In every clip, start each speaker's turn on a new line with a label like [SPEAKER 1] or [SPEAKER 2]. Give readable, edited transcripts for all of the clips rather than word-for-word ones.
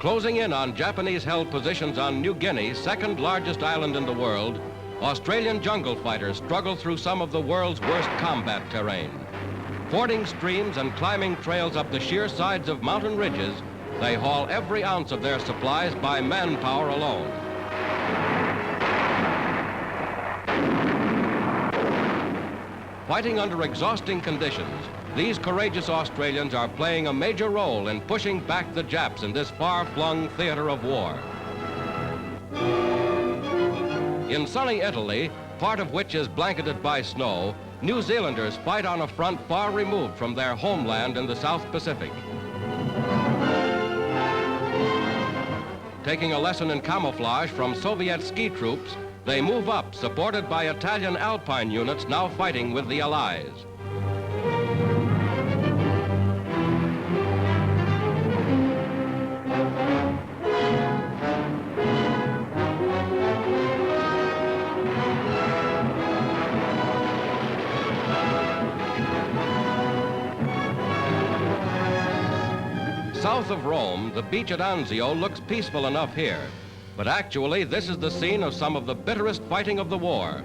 [SPEAKER 1] Closing in on Japanese-held positions on New Guinea, second largest island in the world, Australian jungle fighters struggle through some of the world's worst combat terrain. Fording streams and climbing trails up the sheer sides of mountain ridges, they haul every ounce of their supplies by manpower alone. Fighting under exhausting conditions, these courageous Australians are playing a major role in pushing back the Japs in this far-flung theater of war. In sunny Italy, part of which is blanketed by snow, New Zealanders fight on a front far removed from their homeland in the South Pacific. Taking a lesson in camouflage from Soviet ski troops, they move up, supported by Italian Alpine units now fighting with the Allies. South of Rome, the beach at Anzio looks peaceful enough here, but actually this is the scene of some of the bitterest fighting of the war.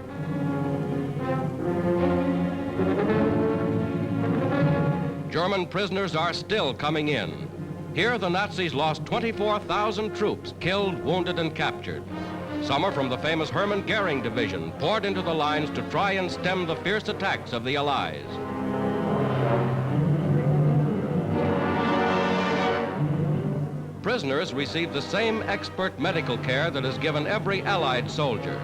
[SPEAKER 1] German prisoners are still coming in. Here the Nazis lost 24,000 troops, killed, wounded, and captured. Some are from the famous Hermann Goering division, poured into the lines to try and stem the fierce attacks of the Allies. Prisoners receive the same expert medical care that is given every Allied soldier.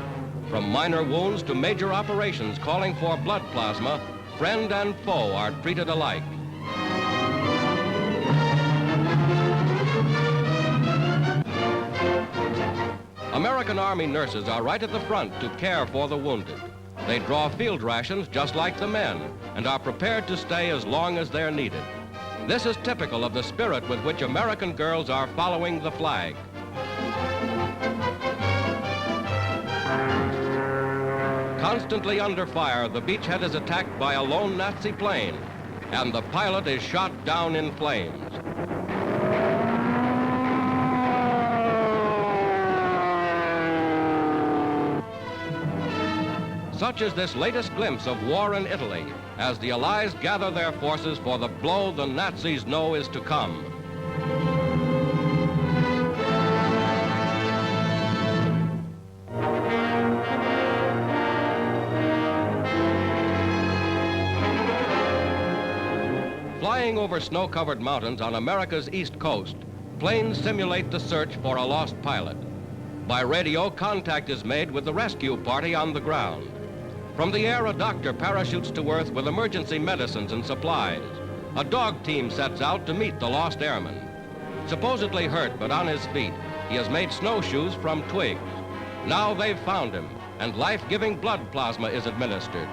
[SPEAKER 1] From minor wounds to major operations calling for blood plasma, friend and foe are treated alike. American Army nurses are right at the front to care for the wounded. They draw field rations just like the men and are prepared to stay as long as they're needed. This is typical of the spirit with which American girls are following the flag. Constantly under fire, the beachhead is attacked by a lone Nazi plane, and the pilot is shot down in flames. Such is this latest glimpse of war in Italy, as the Allies gather their forces for the blow the Nazis know is to come. Flying over snow-covered mountains on America's east coast, planes simulate the search for a lost pilot. By radio, contact is made with the rescue party on the ground. From the air, a doctor parachutes to earth with emergency medicines and supplies. A dog team sets out to meet the lost airman. Supposedly hurt but on his feet, he has made snowshoes from twigs. Now they've found him, and life-giving blood plasma is administered.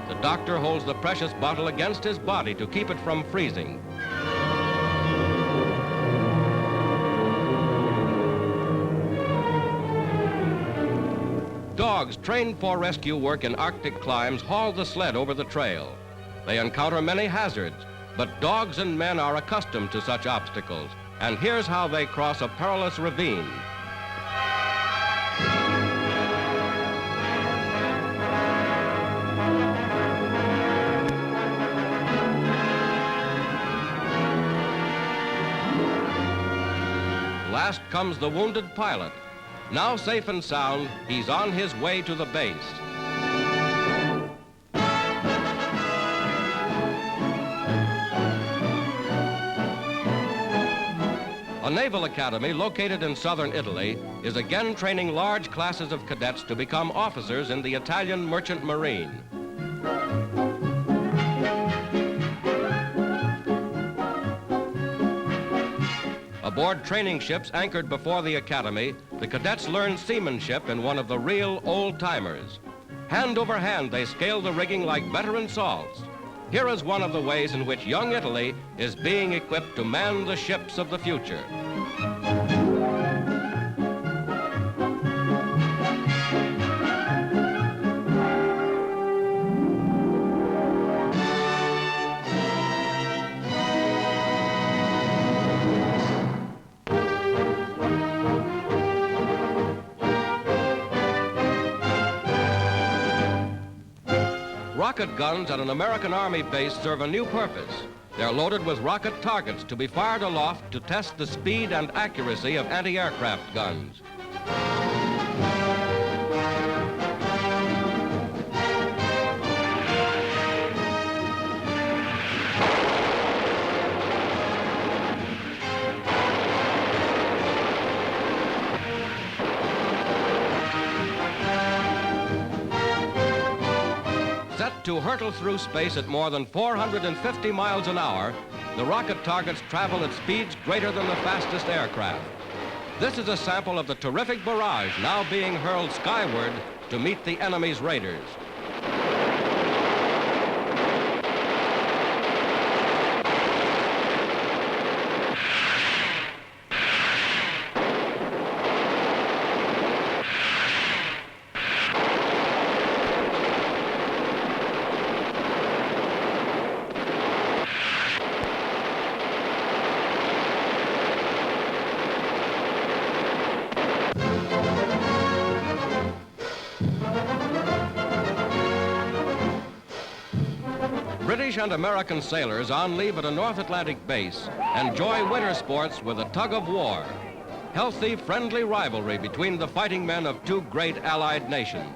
[SPEAKER 1] The doctor holds the precious bottle against his body to keep it from freezing. Dogs trained for rescue work in Arctic climes haul the sled over the trail. They encounter many hazards, but dogs and men are accustomed to such obstacles, and here's how they cross a perilous ravine. Last comes the wounded pilot. Now safe and sound, he's on his way to the base. A naval academy located in southern Italy is again training large classes of cadets to become officers in the Italian merchant marine. Aboard training ships anchored before the academy, the cadets learn seamanship in one of the real old-timers. Hand over hand, they scale the rigging like veteran salts. Here is one of the ways in which young Italy is being equipped to man the ships of the future. rocket guns at an American Army base serve a new purpose. They're loaded with rocket targets to be fired aloft to test the speed and accuracy of anti-aircraft guns. Set to hurtle through space at more than 450 miles an hour, the rocket targets travel at speeds greater than the fastest aircraft. This is a sample of the terrific barrage now being hurled skyward to meet the enemy's raiders. British and American sailors on leave at a North Atlantic base enjoy winter sports with a tug of war. Healthy, friendly rivalry between the fighting men of two great allied nations.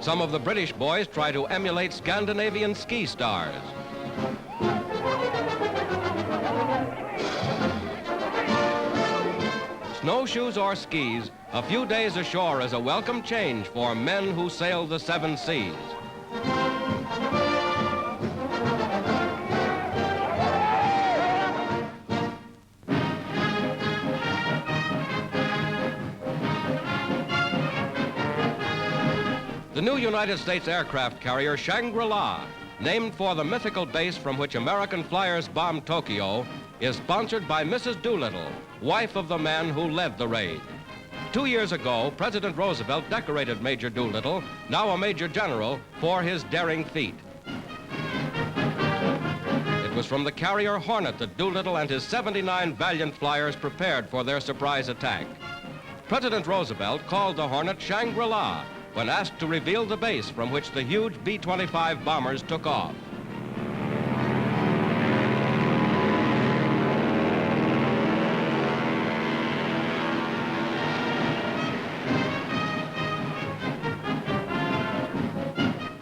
[SPEAKER 1] Some of the British boys try to emulate Scandinavian ski stars. Snowshoes or skis, a few days ashore is a welcome change for men who sail the seven seas. The new United States aircraft carrier Shangri-La, named for the mythical base from which American flyers bombed Tokyo, is sponsored by Mrs. Doolittle, wife of the man who led the raid. 2 years ago, President Roosevelt decorated Major Doolittle, now a Major General, for his daring feat. It was from the carrier Hornet that Doolittle and his 79 valiant flyers prepared for their surprise attack. President Roosevelt called the Hornet Shangri-La when asked to reveal the base from which the huge B-25 bombers took off.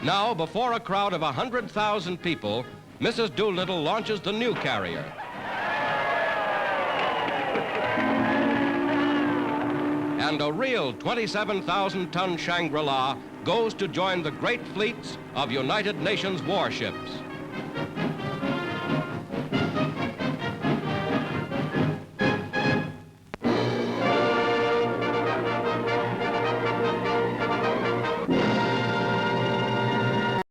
[SPEAKER 1] Now, before a crowd of 100,000 people, Mrs. Doolittle launches the new carrier. And a real 27,000-ton Shangri-La goes to join the great fleets of United Nations warships.